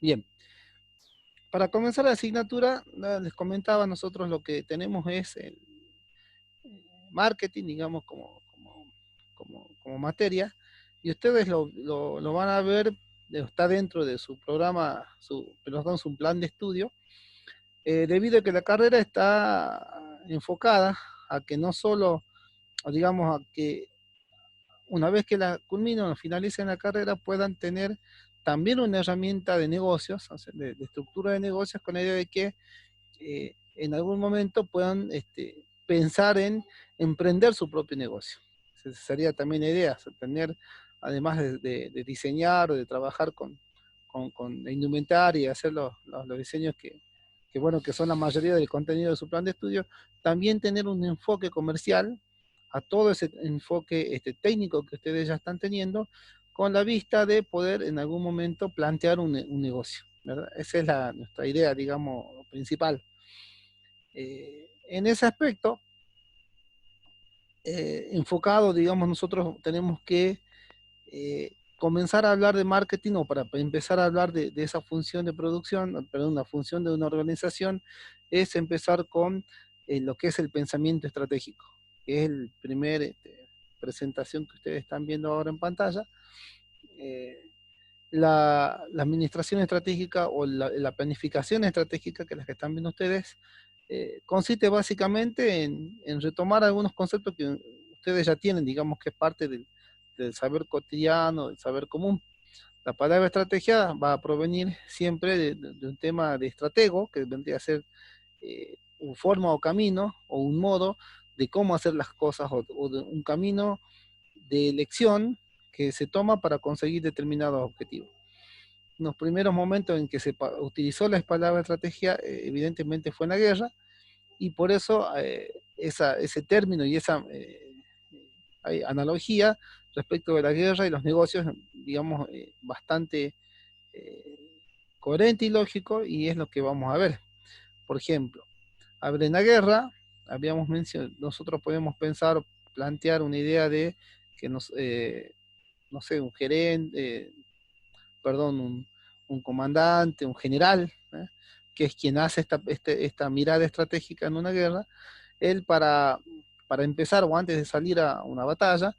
Bien, para comenzar la asignatura, les comentaba, nosotros lo que tenemos es el marketing, digamos, como materia, y ustedes lo van a ver, está dentro de su programa, perdón, su plan de estudio, debido a que la carrera está enfocada a que no solo, digamos, a que una vez que la culminen o finalicen la carrera puedan tener también una herramienta de negocios, o sea, de estructura de negocios, con la idea de que en algún momento puedan pensar en emprender su propio negocio. Esa sería también la idea, o sea, tener, además de diseñar o de trabajar con la indumentaria y hacer los diseños bueno, que son la mayoría del contenido de su plan de estudio, también tener un enfoque comercial a todo ese enfoque técnico que ustedes ya están teniendo, con la vista de poder en algún momento plantear un negocio, ¿verdad? Esa es nuestra idea, digamos, principal. En ese aspecto, enfocado, digamos, nosotros tenemos que comenzar a hablar de marketing, o para empezar a hablar de esa función de producción, perdón, la función de una organización, es empezar con lo que es el pensamiento estratégico, que es el primer presentación que ustedes están viendo ahora en pantalla. Eh, la administración estratégica o la planificación estratégica, que es la que están viendo ustedes, consiste básicamente en retomar algunos conceptos que ustedes ya tienen, digamos que es parte del saber cotidiano, del saber común. La palabra estrategia va a provenir siempre de un tema de estratego, que vendría a ser una forma o camino o un modo de cómo hacer las cosas, o de un camino de elección que se toma para conseguir determinados objetivos. En los primeros momentos en que se utilizó la palabra estrategia, evidentemente fue en la guerra, y por eso ese término y esa analogía respecto de la guerra y los negocios, digamos, bastante eh, coherente y lógico, y es lo que vamos a ver. Por ejemplo, en la guerra, habíamos mencionado, nosotros podemos pensar, plantear una idea de que no sé, un gerente, perdón, un comandante, un general, que es quien hace esta mirada estratégica en una guerra, él para empezar o antes de salir a una batalla,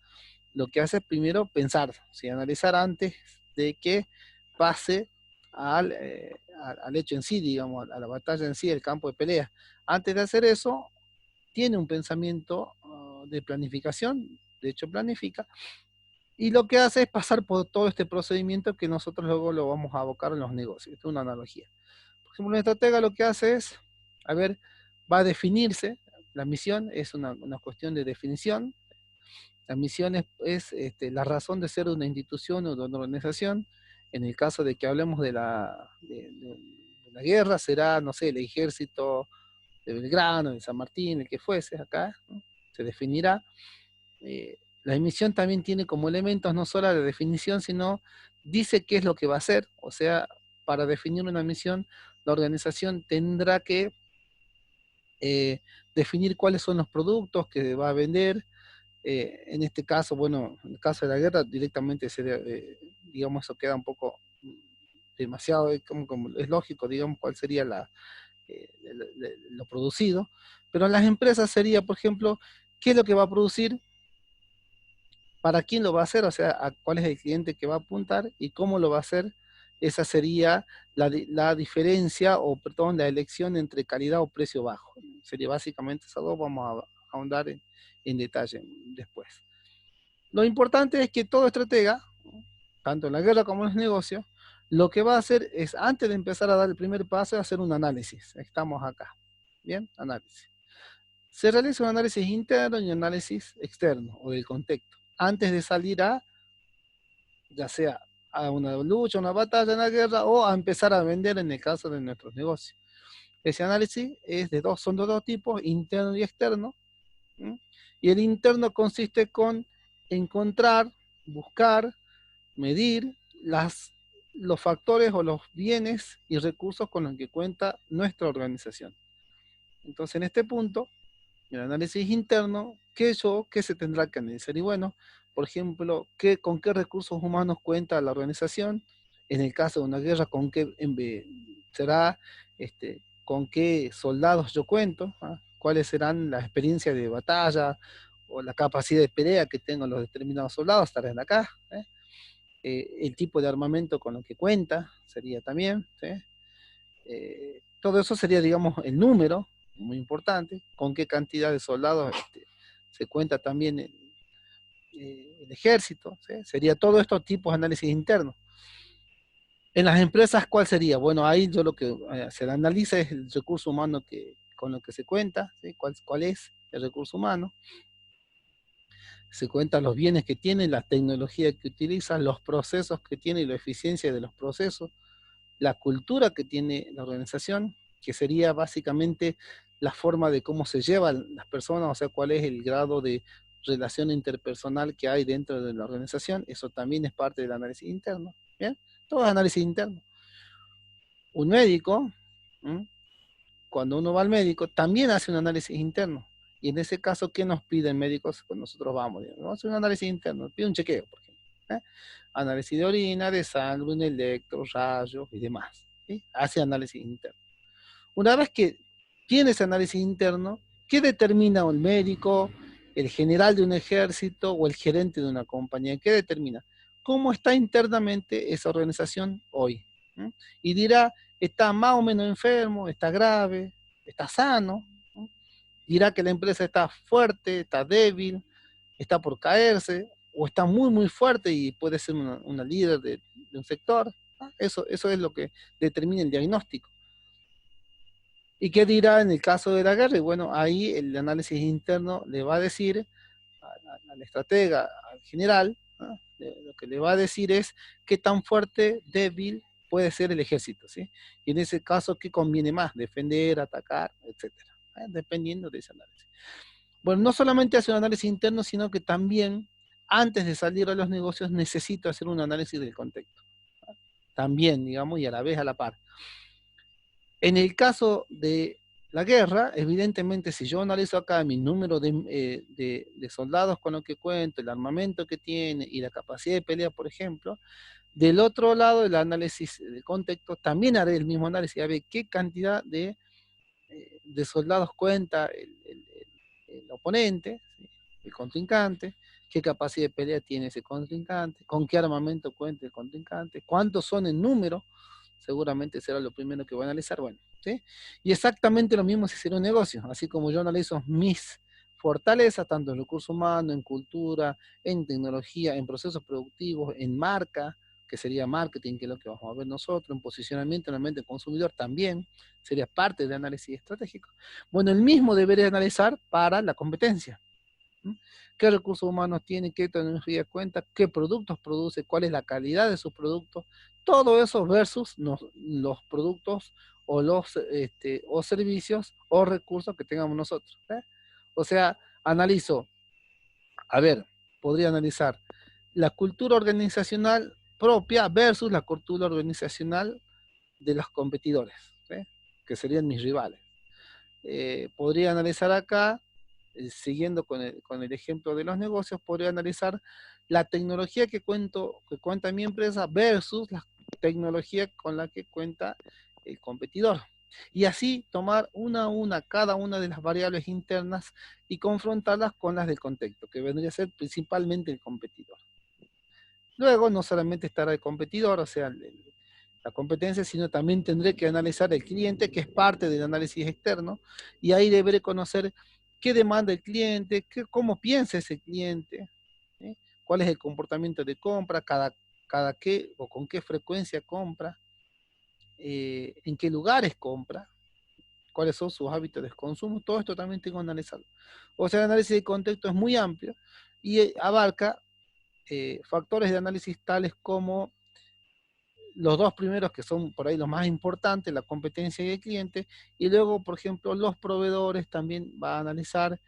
lo que hace es primero pensar, ¿sí? Analizar antes de que pase al hecho en sí, digamos, a la batalla en sí, el campo de pelea. Antes de hacer eso, tiene un pensamiento de planificación, de hecho planifica, y lo que hace es pasar por todo este procedimiento que nosotros luego lo vamos a abocar en los negocios. Esto es una analogía. Por ejemplo, un estratega lo que hace es, a ver, va a definirse, la misión es una cuestión de definición. La misión es la razón de ser de una institución o de una organización. En el caso de que hablemos de la guerra, será, no sé, el ejército de Belgrano, de San Martín, el que fuese acá, ¿no? Se definirá. La emisión también tiene como elementos no solo la definición, sino dice qué es lo que va a hacer. O sea, para definir una misión, la organización tendrá que definir cuáles son los productos que va a vender. En este caso, bueno, en el caso de la guerra, directamente sería, digamos, eso queda un poco demasiado, como es lógico, digamos, cuál sería lo producido. Pero en las empresas sería, por ejemplo, qué es lo que va a producir, para quién lo va a hacer, o sea, a cuál es el cliente que va a apuntar y cómo lo va a hacer. Esa sería la diferencia, o perdón, la elección entre calidad o precio bajo. Sería básicamente esas dos, vamos a ahondar en detalle después. Lo importante es que todo estratega, tanto en la guerra como en los negocios, lo que va a hacer es, antes de empezar a dar el primer paso, hacer un análisis. Estamos acá. Bien, análisis. Se realiza un análisis interno y un análisis externo, o del contexto, antes de salir ya sea a una lucha, una batalla en la guerra, o a empezar a vender en el caso de nuestros negocios. Ese análisis son de dos tipos, interno y externo. ¿Sí? Y el interno consiste con encontrar, buscar, medir los factores o los bienes y recursos con los que cuenta nuestra organización. Entonces, en este punto, el análisis interno, ¿qué se tendrá que analizar? Y bueno, por ejemplo, con qué recursos humanos cuenta la organización, En el caso de una guerra, será con qué soldados yo cuento, ¿ah? Cuáles serán las experiencias de batalla o la capacidad de pelea que tengan los determinados soldados, estarán acá. El tipo de armamento con lo que cuenta sería también. ¿Sí? Todo eso sería, digamos, el número, muy importante, con qué cantidad de soldados se cuenta también el ejército. ¿Sí? Sería todo estos tipos de análisis internos. En las empresas, ¿cuál sería? Bueno, ahí yo lo que se analiza es el recurso humano con lo que se cuenta, ¿sí? ¿Cuál es el recurso humano? Se cuentan los bienes que tiene, la tecnología que utiliza, los procesos que tiene y la eficiencia de los procesos, la cultura que tiene la organización, que sería básicamente la forma de cómo se llevan las personas, o sea, cuál es el grado de relación interpersonal que hay dentro de la organización. Eso también es parte del análisis interno. ¿Bien? Todo es análisis interno. Un médico, ¿m? Cuando uno va al médico, también hace un análisis interno. Y en ese caso, ¿qué nos piden médicos cuando nosotros vamos? Vamos a hacer un análisis interno, pide un chequeo, por ejemplo. ¿Eh? Análisis de orina, de sangre, un electro, rayos y demás. ¿Sí? Hace análisis interno. Una vez que tiene ese análisis interno, ¿qué determina un médico, el general de un ejército o el gerente de una compañía? ¿Qué determina? ¿Cómo está internamente esa organización hoy? ¿Mm? Y dirá, está más o menos enfermo, está grave, está sano. ¿Mm? Dirá que la empresa está fuerte, está débil, está por caerse, o está muy, muy fuerte y puede ser una líder de un sector. ¿Ah? Eso es lo que determina el diagnóstico. ¿Y qué dirá en el caso de la guerra? Y bueno, ahí el análisis interno le va a decir al estratega, al general, ¿no? Lo que le va a decir es qué tan fuerte, débil puede ser el ejército, ¿sí? Y en ese caso, ¿qué conviene más? Defender, atacar, etcétera, dependiendo de ese análisis. Bueno, no solamente hace un análisis interno, sino que también, antes de salir a los negocios, necesito hacer un análisis del contexto. También, digamos, y a la vez a la par. En el caso de la guerra, evidentemente, si yo analizo acá mi número de soldados con lo que cuento, el armamento que tiene y la capacidad de pelea, por ejemplo, del otro lado, el análisis de contexto, también haré el mismo análisis, a ver qué cantidad de soldados cuenta el oponente, ¿sí? El contrincante, qué capacidad de pelea tiene ese contrincante, con qué armamento cuenta el contrincante, cuántos son en número, seguramente será lo primero que voy a analizar. Bueno, ¿sí? Y exactamente lo mismo si será un negocio, así como yo analizo mis fortalezas, tanto en recursos humanos, en cultura, en tecnología, en procesos productivos, en marca, que sería marketing, que es lo que vamos a ver nosotros, en posicionamiento en el mente del consumidor también, sería parte del análisis estratégico. Bueno, el mismo debería analizar para la competencia. ¿Qué recursos humanos tiene? ¿Qué tecnología cuenta? ¿Qué productos produce? ¿Cuál es la calidad de sus productos? Todo eso versus los productos o los o servicios o recursos que tengamos nosotros. O sea, analizo, a ver, podría analizar la cultura organizacional propia versus la cultura organizacional de los competidores, ¿sí? Que serían mis rivales. Podría analizar acá, siguiendo con el ejemplo de los negocios, podría analizar la tecnología que cuenta mi empresa versus la tecnología con la que cuenta el competidor. Y así tomar una a una cada una de las variables internas y confrontarlas con las del contexto, que vendría a ser principalmente el competidor. Luego, no solamente estará el competidor, o sea, la competencia, sino también tendré que analizar el cliente, que es parte del análisis externo, y ahí deberé conocer qué demanda el cliente, cómo piensa ese cliente, ¿sí? Cuál es el comportamiento de compra, cada qué o con qué frecuencia compra, en qué lugares compra, cuáles son sus hábitos de consumo, todo esto también tengo que analizarlo. O sea, el análisis de contexto es muy amplio y abarca factores de análisis tales como los dos primeros que son por ahí los más importantes, la competencia y el cliente, y luego, por ejemplo, los proveedores también va a analizar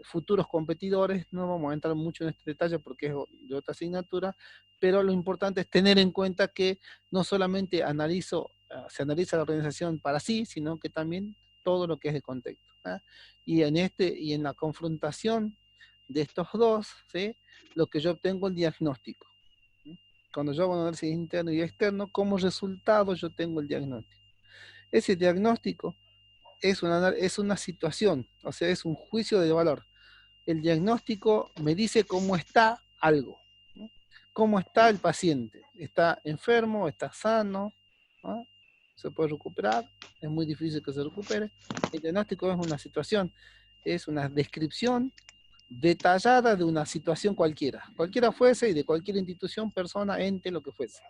futuros competidores. No vamos a entrar mucho en este detalle porque es de otra asignatura, pero lo importante es tener en cuenta que no solamente se analiza la organización para sí, sino que también todo lo que es el contexto. ¿Eh? Y en la confrontación de estos dos, ¿sí? Lo que yo obtengo el diagnóstico. cuando yo hago un análisis interno y externo, como resultado yo tengo el diagnóstico. Ese diagnóstico es una situación, o sea, es un juicio de valor. El diagnóstico me dice cómo está algo, ¿no? Cómo está el paciente. ¿Está enfermo? ¿Está sano? ¿No? ¿Se puede recuperar? Es muy difícil que se recupere. El diagnóstico es una situación, es una descripción detallada de una situación cualquiera fuese, y de cualquier institución, persona, ente, lo que fuese.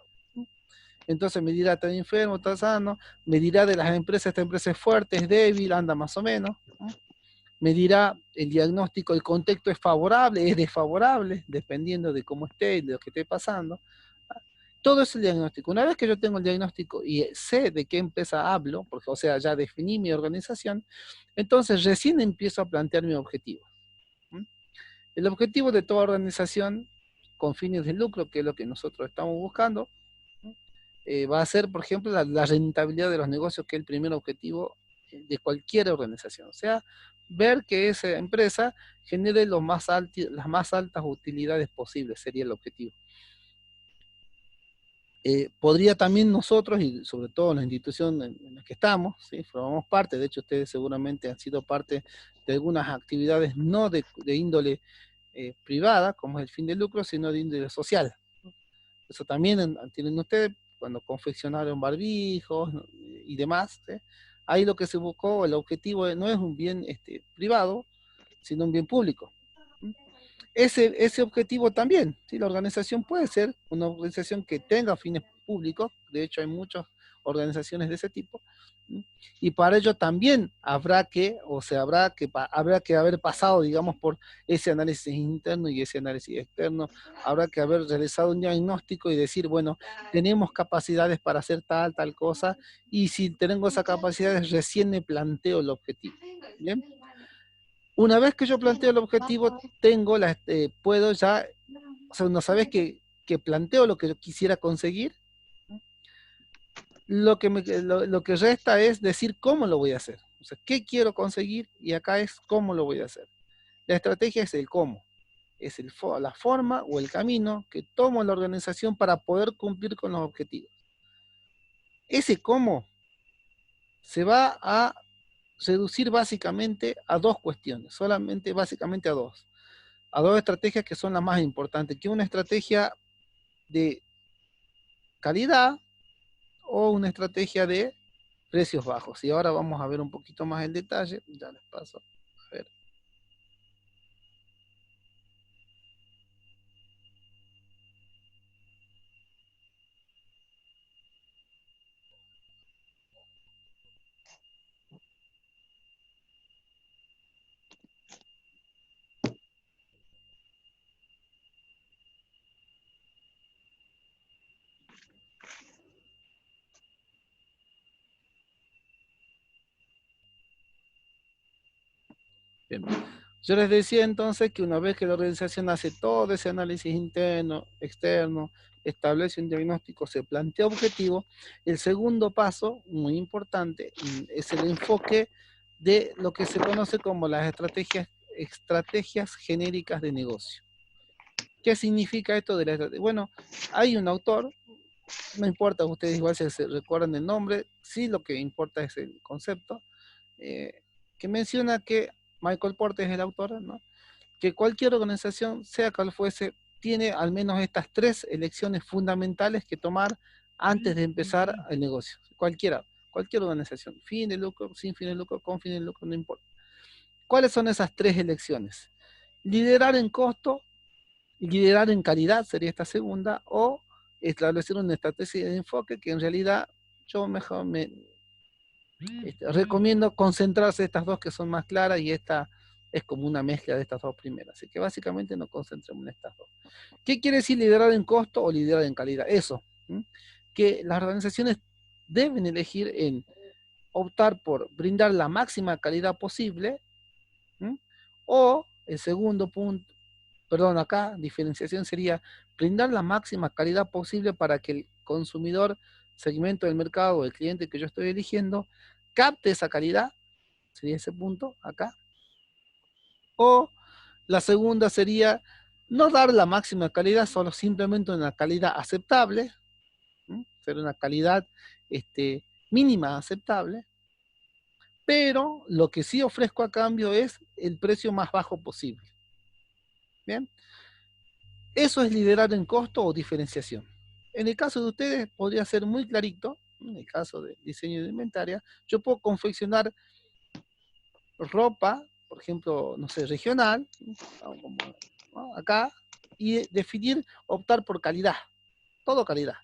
Entonces me dirá, está enfermo, está sano, me dirá de las empresas, esta empresa es fuerte, es débil, anda más o menos, ¿no? Me dirá el diagnóstico, el contexto es favorable, es desfavorable, dependiendo de cómo esté y de lo que esté pasando. Todo es el diagnóstico. Una vez que yo tengo el diagnóstico y sé de qué empresa hablo, porque, o sea, ya definí mi organización, entonces recién empiezo a plantear mi objetivo. El objetivo de toda organización con fines de lucro, que es lo que nosotros estamos buscando, va a ser, por ejemplo, la rentabilidad de los negocios, que es el primer objetivo de cualquier organización. O sea, ver que esa empresa genere las más altas utilidades posibles, sería el objetivo. Podría también nosotros, y sobre todo en la institución en la que estamos, ¿sí? Formamos parte, de hecho ustedes seguramente han sido parte de algunas actividades no de índole privada, como es el fin de lucro, sino de índole social. Eso también tienen ustedes cuando confeccionaron barbijos, ¿no? Y demás. ¿Sí? Ahí lo que se buscó, el objetivo no es un bien privado, sino un bien público. Ese objetivo también, ¿sí? La organización puede ser una organización que tenga fines públicos, de hecho hay muchas organizaciones de ese tipo, ¿sí? Y para ello también habrá que haber pasado, digamos, por ese análisis interno y ese análisis externo, habrá que haber realizado un diagnóstico y decir, bueno, tenemos capacidades para hacer tal cosa, y si tengo esas capacidades, recién me planteo el objetivo. ¿Bien? Una vez que yo planteo el objetivo, puedo ya, o sea, una vez que planteo lo que yo quisiera conseguir, lo que resta es decir cómo lo voy a hacer. O sea, qué quiero conseguir, y acá es cómo lo voy a hacer. La estrategia es el cómo, es la forma o el camino que toma la organización para poder cumplir con los objetivos. Ese cómo se va a reducir básicamente a dos cuestiones, básicamente a dos estrategias que son las más importantes, que una estrategia de calidad o una estrategia de precios bajos. Y ahora vamos a ver un poquito más el detalle, ya les paso a ver. Bien. Yo les decía entonces que una vez que la organización hace todo ese análisis interno, externo, establece un diagnóstico, se plantea objetivo, el segundo paso, muy importante, es el enfoque de lo que se conoce como las estrategias genéricas de negocio. ¿Qué significa esto de la estrategia? Bueno, hay un autor, no importa, ustedes igual se recuerdan el nombre, sí, lo que importa es el concepto, que menciona que Michael Porter es el autor, ¿no? Que cualquier organización, sea cual fuese, tiene al menos estas tres elecciones fundamentales que tomar antes de empezar el negocio. Cualquier organización, fin de lucro, sin fin de lucro, con fin de lucro, no importa. ¿Cuáles son esas tres elecciones? Liderar en costo, liderar en calidad sería esta segunda, o establecer una estrategia de enfoque que en realidad yo mejor recomiendo concentrarse en estas dos que son más claras, y esta es como una mezcla de estas dos primeras. Así que básicamente nos concentremos en estas dos. ¿Qué quiere decir liderar en costo o liderar en calidad? Eso, que las organizaciones deben elegir en optar por brindar la máxima calidad posible, o el segundo punto, perdón, acá diferenciación sería brindar la máxima calidad posible para que el consumidor, segmento del mercado o el cliente que yo estoy eligiendo, capte esa calidad, sería ese punto acá. O la segunda sería No dar la máxima calidad, solo simplemente una calidad aceptable, ser una calidad mínima aceptable, pero lo que sí ofrezco a cambio es el precio más bajo posible. Bien, eso es liderar en costo o diferenciación. En el caso de ustedes podría ser muy clarito, en el caso de diseño de inventaria, yo puedo confeccionar ropa, por ejemplo, no sé, regional, como, ¿no? Acá, y definir, optar por calidad, todo calidad.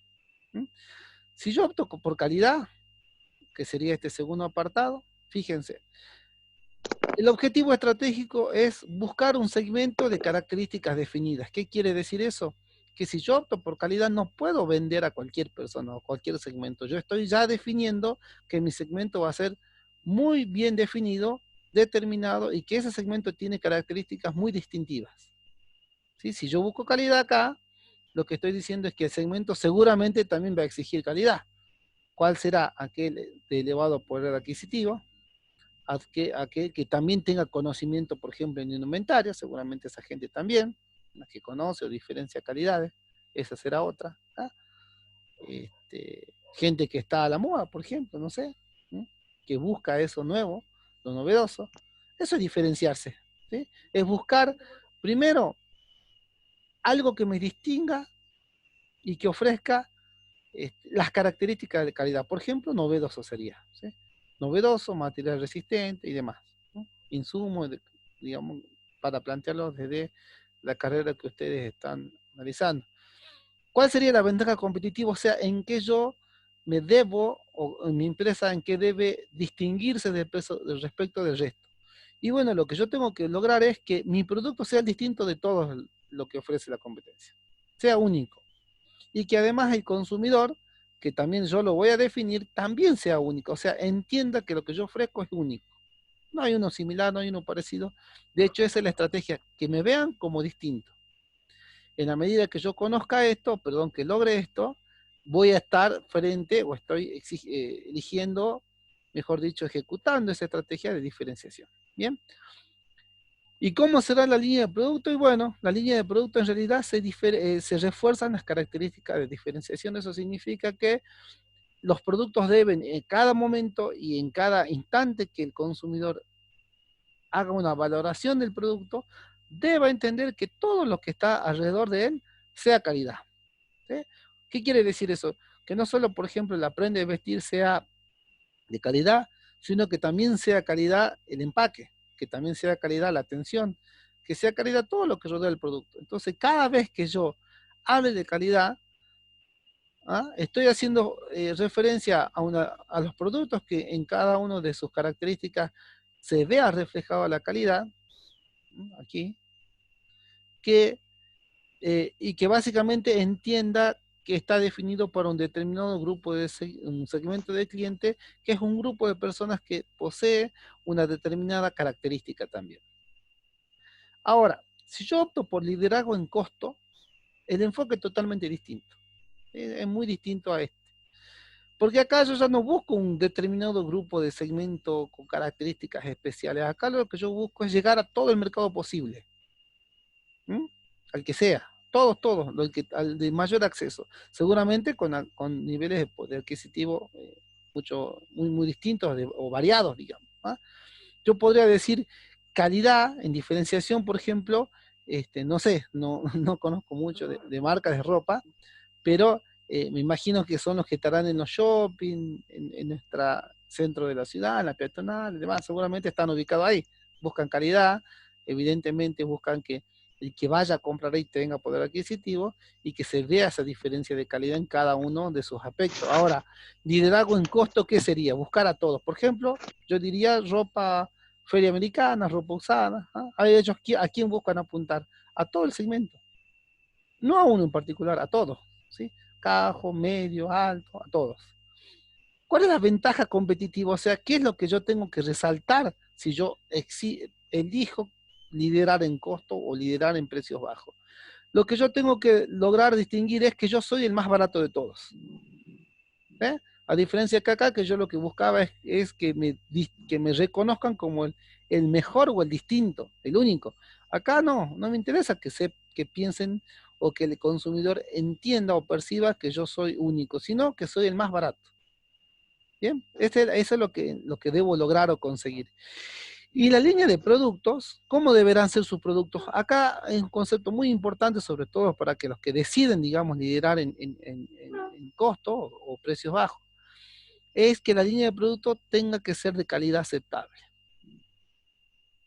Si yo opto por calidad, que sería este segundo apartado, fíjense, el objetivo estratégico es buscar un segmento de características definidas. ¿Qué quiere decir eso? Que si yo opto por calidad no puedo vender a cualquier persona o cualquier segmento. Yo estoy ya definiendo que mi segmento va a ser muy bien definido, determinado y que ese segmento tiene características muy distintivas. ¿Sí? Si yo busco calidad acá, lo que estoy diciendo es que el segmento seguramente también va a exigir calidad. ¿Cuál será aquel de elevado poder adquisitivo? Aquel que también tenga conocimiento, por ejemplo, en indumentaria, seguramente esa gente también, la que conoce o diferencia calidades, esa será otra. ¿Ah? Gente que está a la moda, por ejemplo, no sé, ¿sí? Que busca eso nuevo, lo novedoso, eso es diferenciarse, ¿sí? Es buscar, primero, algo que me distinga y que ofrezca las características de calidad. Por ejemplo, novedoso sería, ¿sí? Novedoso, material resistente y demás, ¿no? Insumos, digamos, para plantearlo desde la carrera que ustedes están analizando. ¿Cuál sería la ventaja competitiva? O sea, en qué yo me debo, o en mi empresa, en qué debe distinguirse respecto del resto. Y bueno, lo que yo tengo que lograr es que mi producto sea el distinto de todo lo que ofrece la competencia, sea único. Y que además el consumidor, que también yo lo voy a definir, también sea único. O sea, entienda que lo que yo ofrezco es único. No hay uno similar, no hay uno parecido. De hecho, esa es la estrategia, que me vean como distinto. En la medida que yo conozca esto, perdón, que logre esto, voy a estar frente o estoy eligiendo, mejor dicho, ejecutando esa estrategia de diferenciación. Bien. ¿Y cómo será la línea de producto? Y bueno, la línea de producto en realidad se refuerzan las características de diferenciación. Eso significa que los productos deben en cada momento y en cada instante que el consumidor haga una valoración del producto, deba entender que todo lo que está alrededor de él sea calidad. ¿Sí? ¿Qué quiere decir eso? Que no solo, por ejemplo, la prenda de vestir sea de calidad, sino que también sea calidad el empaque, que también sea calidad la atención, que sea calidad todo lo que rodea el producto. Entonces, cada vez que yo hable de calidad, estoy haciendo referencia a los productos que en cada una de sus características se vea reflejada la calidad, aquí, que, y que básicamente entienda que está definido por un determinado grupo un segmento de cliente, que es un grupo de personas que posee una determinada característica también. Ahora, si yo opto por liderazgo en costo, el enfoque es totalmente distinto. Es muy distinto a este. Porque acá yo ya no busco un determinado grupo de segmento con características especiales. Acá lo que yo busco es llegar a todo el mercado posible. ¿Mm? Al que sea. Todos, al de mayor acceso. Seguramente con niveles de poder adquisitivo muy distintos o variados, digamos. Yo podría decir calidad en diferenciación, por ejemplo, no sé, no conozco mucho de marcas de ropa, pero me imagino que son los que estarán en los shopping, en nuestro centro de la ciudad, en la peatonal y demás, seguramente están ubicados ahí, buscan calidad, evidentemente buscan que el que vaya a comprar ahí tenga poder adquisitivo y que se vea esa diferencia de calidad en cada uno de sus aspectos. Ahora, liderazgo en costo, ¿qué sería? Buscar a todos. Por ejemplo, yo diría ropa feria americana, ropa usada. A ellos, ¿a quién buscan apuntar? A todo el segmento. No a uno en particular, a todos. ¿Sí? Cajo, medio, alto, a todos. ¿Cuál es la ventaja competitiva? O sea, ¿qué es lo que yo tengo que resaltar si yo elijo liderar en costo o liderar en precios bajos? Lo que yo tengo que lograr distinguir es que yo soy el más barato de todos. ¿Eh? A diferencia que acá, que yo lo que buscaba es que me reconozcan como el mejor o el distinto, el único. Acá no me interesa que piensen o que el consumidor entienda o perciba que yo soy único, sino que soy el más barato. Bien, eso es lo que debo lograr o conseguir. Y la línea de productos, ¿cómo deberán ser sus productos? Acá hay un concepto muy importante, sobre todo para que los que deciden, digamos, liderar en costo o precios bajos, es que la línea de productos tenga que ser de calidad aceptable.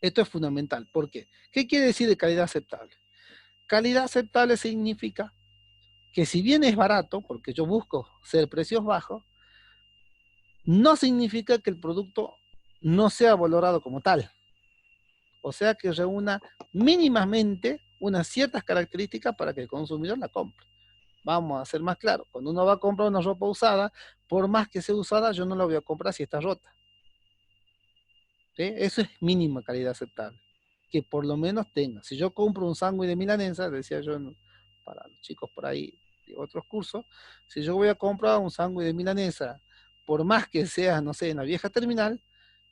Esto es fundamental. ¿Por qué? ¿Qué quiere decir de calidad aceptable? Calidad aceptable significa que si bien es barato, porque yo busco ser precios bajos, no significa que el producto no sea valorado como tal. O sea que reúna mínimamente unas ciertas características para que el consumidor la compre. Vamos a ser más claros, cuando uno va a comprar una ropa usada, por más que sea usada, yo no la voy a comprar si está rota. ¿Sí? Eso es mínima calidad aceptable. Que por lo menos tenga. Si yo compro un sándwich de milanesa, decía yo para los chicos por ahí de otros cursos, si yo voy a comprar un sándwich de milanesa, por más que sea, no sé, en la vieja terminal,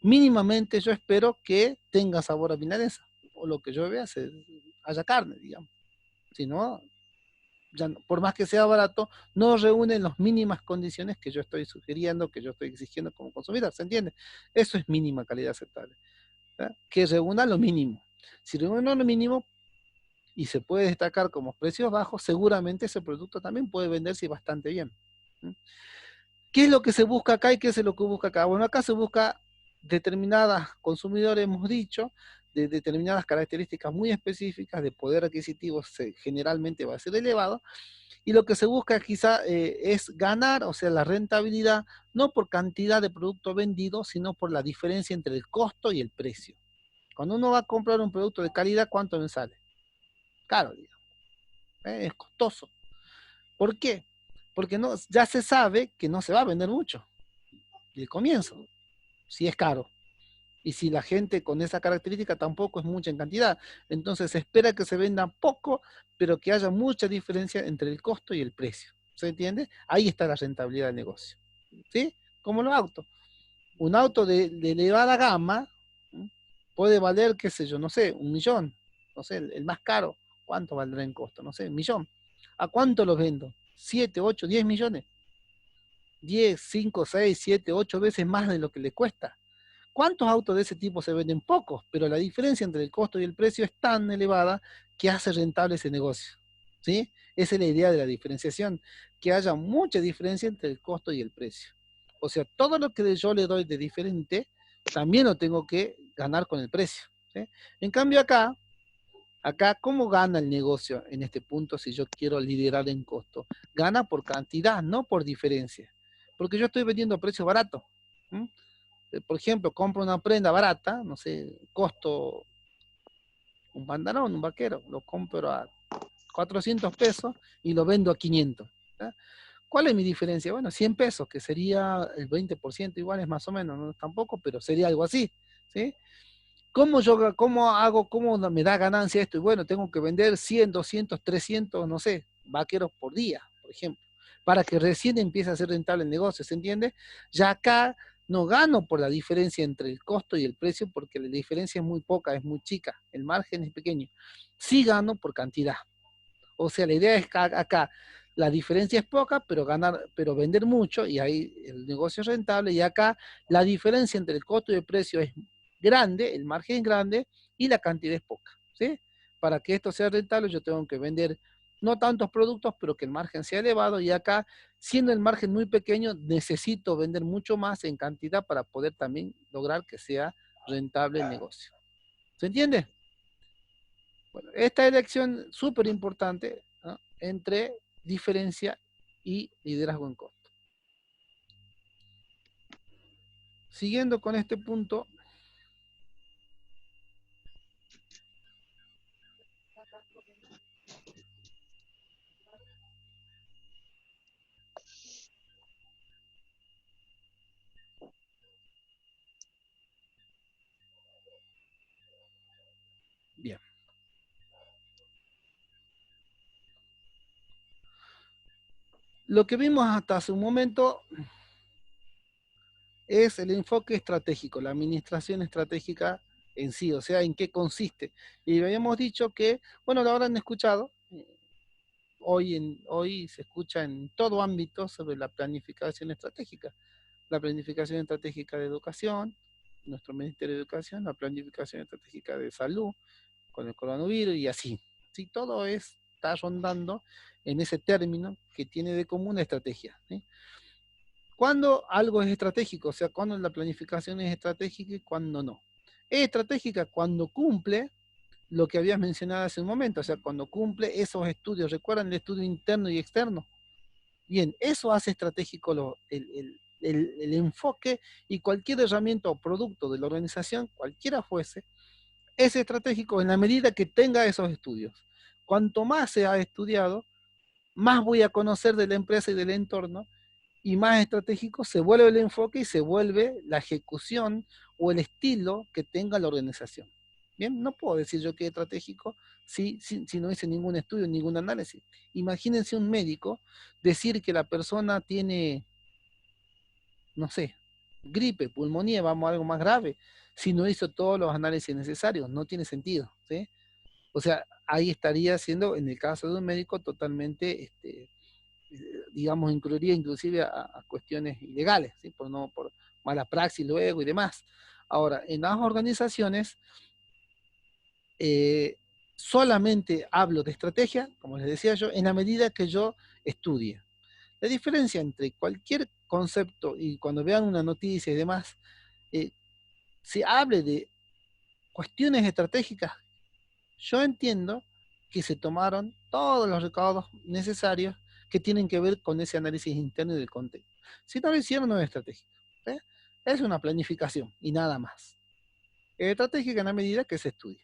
mínimamente yo espero que tenga sabor a milanesa. O lo que yo vea, haya carne, digamos. Si no, ya por más que sea barato, no reúne las mínimas condiciones que yo estoy sugiriendo, que yo estoy exigiendo como consumidor, ¿se entiende? Eso es mínima calidad aceptable. ¿Verdad? Que reúna lo mínimo. Si reúne lo mínimo y se puede destacar como precios bajos, seguramente ese producto también puede venderse bastante bien. ¿Qué es lo que se busca acá y qué es lo que busca acá? Bueno, acá se busca determinadas consumidores, hemos dicho, de determinadas características muy específicas de poder adquisitivo generalmente va a ser elevado, y lo que se busca quizá es ganar, o sea, la rentabilidad, no por cantidad de producto vendido, sino por la diferencia entre el costo y el precio. Cuando uno va a comprar un producto de calidad, ¿cuánto me sale? Caro, digamos. Es costoso. ¿Por qué? Porque no, ya se sabe que no se va a vender mucho. Y el comienzo, si es caro. Y si la gente con esa característica tampoco es mucha en cantidad. Entonces se espera que se venda poco, pero que haya mucha diferencia entre el costo y el precio. ¿Se entiende? Ahí está la rentabilidad del negocio. ¿Sí? Como los autos. Un auto de elevada gama puede valer, qué sé yo, no sé, 1 millón. No sé, el más caro. ¿Cuánto valdrá en costo? No sé, 1 millón. ¿A cuánto los vendo? 7, 8, 10 millones. 10, 5, 6, 7, 8 veces más de lo que le cuesta. ¿Cuántos autos de ese tipo se venden? Pocos, pero la diferencia entre el costo y el precio es tan elevada que hace rentable ese negocio. ¿Sí? Esa es la idea de la diferenciación, que haya mucha diferencia entre el costo y el precio. O sea, todo lo que yo le doy de diferente, también lo tengo que ganar con el precio. ¿Sí? En cambio acá, ¿cómo gana el negocio en este punto si yo quiero liderar en costo? Gana por cantidad, no por diferencia. Porque yo estoy vendiendo a precio barato. ¿Mm? Por ejemplo, compro una prenda barata, no sé, costo un pantalón, un vaquero, lo compro a 400 pesos y lo vendo a 500. ¿Ya? ¿Cuál es mi diferencia? Bueno, 100 pesos, que sería el 20% igual, es más o menos, no tampoco, pero sería algo así. ¿Sí? ¿Cómo me da ganancia esto? Y bueno, tengo que vender 100, 200, 300, no sé, vaqueros por día, por ejemplo, para que recién empiece a ser rentable el negocio, ¿se entiende? Ya acá no gano por la diferencia entre el costo y el precio, porque la diferencia es muy poca, es muy chica, el margen es pequeño. Sí gano por cantidad. O sea, la idea es que acá la diferencia es poca, pero vender mucho y ahí el negocio es rentable. Y acá la diferencia entre el costo y el precio es grande, el margen es grande y la cantidad es poca. ¿Sí? Para que esto sea rentable, yo tengo que vender no tantos productos, pero que el margen sea elevado. Y acá, siendo el margen muy pequeño, necesito vender mucho más en cantidad para poder también lograr que sea rentable el negocio. ¿Se entiende? Bueno, esta elección súper importante, ¿no? Entre diferencia y liderazgo en costo. Siguiendo con este punto, bien. Lo que vimos hasta hace un momento es el enfoque estratégico, la administración estratégica en sí, o sea, en qué consiste. Y habíamos dicho que, bueno, lo habrán escuchado, hoy se escucha en todo ámbito sobre la planificación estratégica. La planificación estratégica de educación, nuestro Ministerio de Educación, la planificación estratégica de salud con el coronavirus y así. Sí, todo está rondando en ese término que tiene de común la estrategia. ¿Sí? Cuando algo es estratégico, o sea, cuando la planificación es estratégica y cuando no. Es estratégica cuando cumple lo que habías mencionado hace un momento, o sea, cuando cumple esos estudios. ¿Recuerdan el estudio interno y externo? Bien, eso hace estratégico el enfoque, y cualquier herramienta o producto de la organización, cualquiera fuese, es estratégico en la medida que tenga esos estudios. Cuanto más se ha estudiado, más voy a conocer de la empresa y del entorno, y más estratégico se vuelve el enfoque y se vuelve la ejecución o el estilo que tenga la organización. Bien, no puedo decir yo que es estratégico si no hice ningún estudio, ningún análisis. Imagínense un médico decir que la persona tiene, no sé, gripe, pulmonía, vamos a algo más grave, si no hizo todos los análisis necesarios, no tiene sentido, ¿sí? O sea, ahí estaría siendo, en el caso de un médico, totalmente, digamos, incluiría inclusive a cuestiones ilegales, ¿sí? Por mala praxis luego y demás. Ahora, en las organizaciones, eh, solamente hablo de estrategia, como les decía yo, en la medida que yo estudie. La diferencia entre cualquier concepto y cuando vean una noticia y demás, se hable de cuestiones estratégicas, yo entiendo que se tomaron todos los recaudos necesarios que tienen que ver con ese análisis interno y del contexto. Si no lo hicieron, no es estratégico. ¿Eh? Es una planificación y nada más. Es estratégica en la medida que se estudia.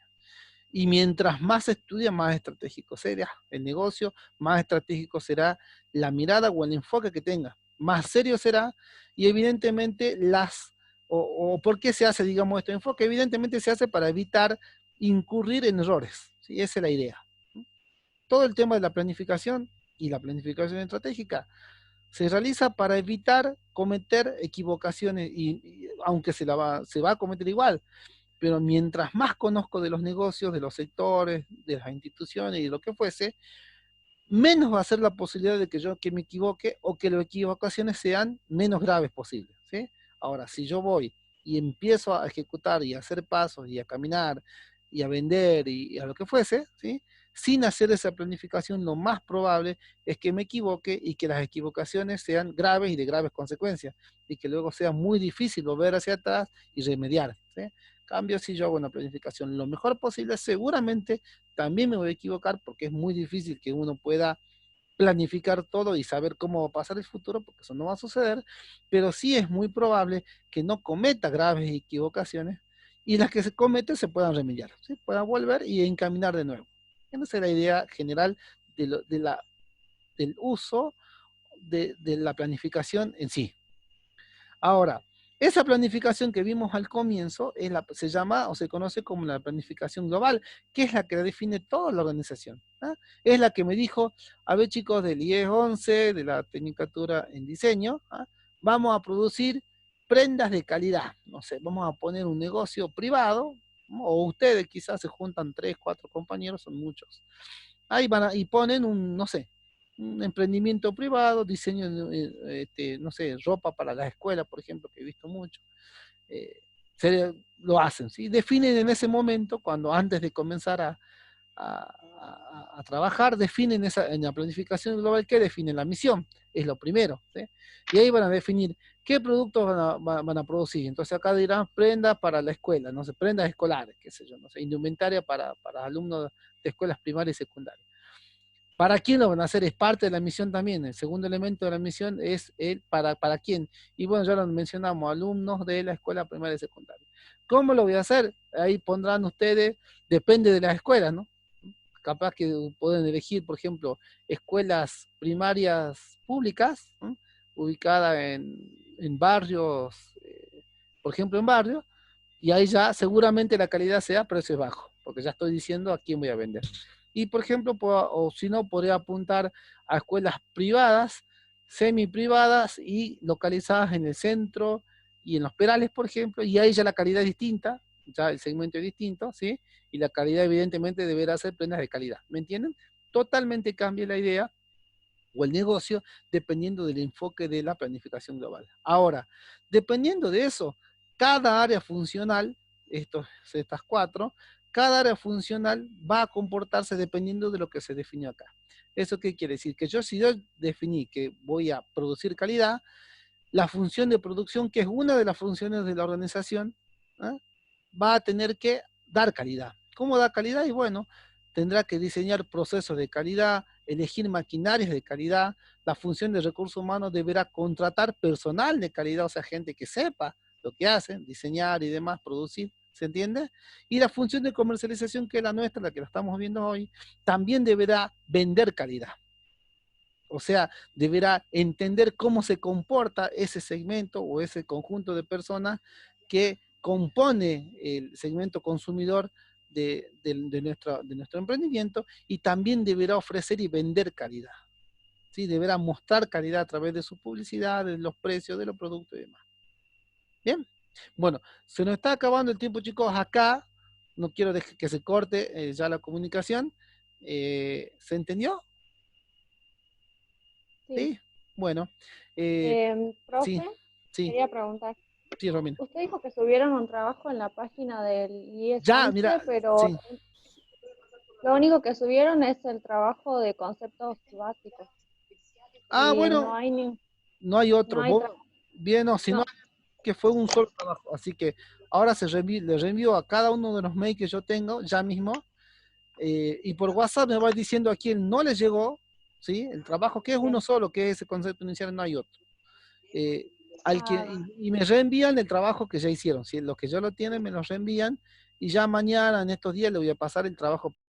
Y mientras más se estudia, más estratégico será el negocio, más estratégico será la mirada o el enfoque que tenga, más serio será, y evidentemente o por qué se hace, digamos, este enfoque, evidentemente se hace para evitar incurrir en errores, ¿sí? Esa es la idea. Todo el tema de la planificación y la planificación estratégica se realiza para evitar cometer equivocaciones, y aunque se va a cometer igual, pero mientras más conozco de los negocios, de los sectores, de las instituciones y de lo que fuese, menos va a ser la posibilidad de que me equivoque o que las equivocaciones sean menos graves posibles, ¿sí? Ahora, si yo voy y empiezo a ejecutar y a hacer pasos y a caminar y a vender y a lo que fuese, ¿sí? Sin hacer esa planificación, lo más probable es que me equivoque y que las equivocaciones sean graves y de graves consecuencias, y que luego sea muy difícil volver hacia atrás y remediar, ¿sí? Cambio, si yo hago una planificación lo mejor posible, seguramente también me voy a equivocar, porque es muy difícil que uno pueda planificar todo y saber cómo va a pasar el futuro, porque eso no va a suceder, pero sí es muy probable que no cometa graves equivocaciones, y las que se cometen se puedan remediar, ¿sí? Puedan volver y encaminar de nuevo. Esa es la idea general del uso de la planificación en sí. Ahora, esa planificación que vimos al comienzo se llama o se conoce como la planificación global, que es la que define toda la organización. ¿Ah? Es la que me dijo, a ver chicos del IES 11, de la Tecnicatura en Diseño, ¿ah? Vamos a producir prendas de calidad. No sé, vamos a poner un negocio privado, ¿no? O ustedes quizás se juntan 3, 4 compañeros, son muchos. Ahí y ponen no sé, un emprendimiento privado, diseño, no sé, ropa para las escuelas, por ejemplo, que he visto mucho. Eh, lo hacen, ¿sí? Definen en ese momento, cuando antes de comenzar a trabajar, definen en la planificación global, que definen la misión, es lo primero, ¿sí? Y ahí van a definir qué productos van a producir. Entonces acá dirán prendas para la escuela, no sé, prendas escolares, qué sé yo, no sé, indumentaria para alumnos de escuelas primarias y secundarias. ¿Para quién lo van a hacer? Es parte de la misión también. El segundo elemento de la misión es el para quién. Y bueno, ya lo mencionamos, alumnos de la escuela primaria y secundaria. ¿Cómo lo voy a hacer? Ahí pondrán ustedes, depende de las escuelas, ¿no? Capaz que pueden elegir, por ejemplo, escuelas primarias públicas, ¿no? Ubicadas en barrios, por ejemplo, en barrios, y ahí ya seguramente la calidad sea precios bajos, porque ya estoy diciendo a quién voy a vender. Y por ejemplo, o si no, podría apuntar a escuelas privadas, semi privadas y localizadas en el centro y en los perales, por ejemplo, y ahí ya la calidad es distinta, ya el segmento es distinto, ¿sí? Y la calidad evidentemente deberá ser plena de calidad, ¿me entienden? Totalmente cambia la idea o el negocio dependiendo del enfoque de la planificación global. Ahora, dependiendo de eso, cada área funcional, estas cuatro, cada área funcional va a comportarse dependiendo de lo que se definió acá. ¿Eso qué quiere decir? Que si yo definí que voy a producir calidad, la función de producción, que es una de las funciones de la organización, ¿eh? Va a tener que dar calidad. ¿Cómo da calidad? Y bueno, tendrá que diseñar procesos de calidad, elegir maquinarias de calidad. La función de recursos humanos deberá contratar personal de calidad, o sea, gente que sepa lo que hacen, diseñar y demás, producir, ¿se entiende? Y la función de comercialización, que es la nuestra, la que la estamos viendo hoy, también deberá vender calidad. O sea, deberá entender cómo se comporta ese segmento o ese conjunto de personas que compone el segmento consumidor de nuestro emprendimiento, y también deberá ofrecer y vender calidad. ¿Sí? Deberá mostrar calidad a través de su publicidad, de los precios de los productos y demás. Bien, bueno, se nos está acabando el tiempo, chicos. Acá no quiero que se corte ya la comunicación. ¿Se entendió? Sí. Sí, bueno. Eh, Profe, sí, sí, quería preguntar. sí, Romina. Usted dijo que subieron un trabajo en la página del Ya, mira, IES 11, pero sí. lo único que subieron es el trabajo de conceptos básicos Ah, y bueno, no hay no otro. hay Vos, bien, no, si no, no. que fue un solo trabajo. Así que ahora le reenvío a cada uno de los mails que yo tengo ya mismo. Y por WhatsApp me va diciendo a quién no le llegó, ¿sí? El trabajo, que es uno Bien. solo, que es ese concepto inicial, no hay otro. Eh, Ah, y me reenvían el trabajo que ya hicieron. Si los que ya lo tienen me lo reenvían, y ya mañana, en estos días, le voy a pasar el trabajo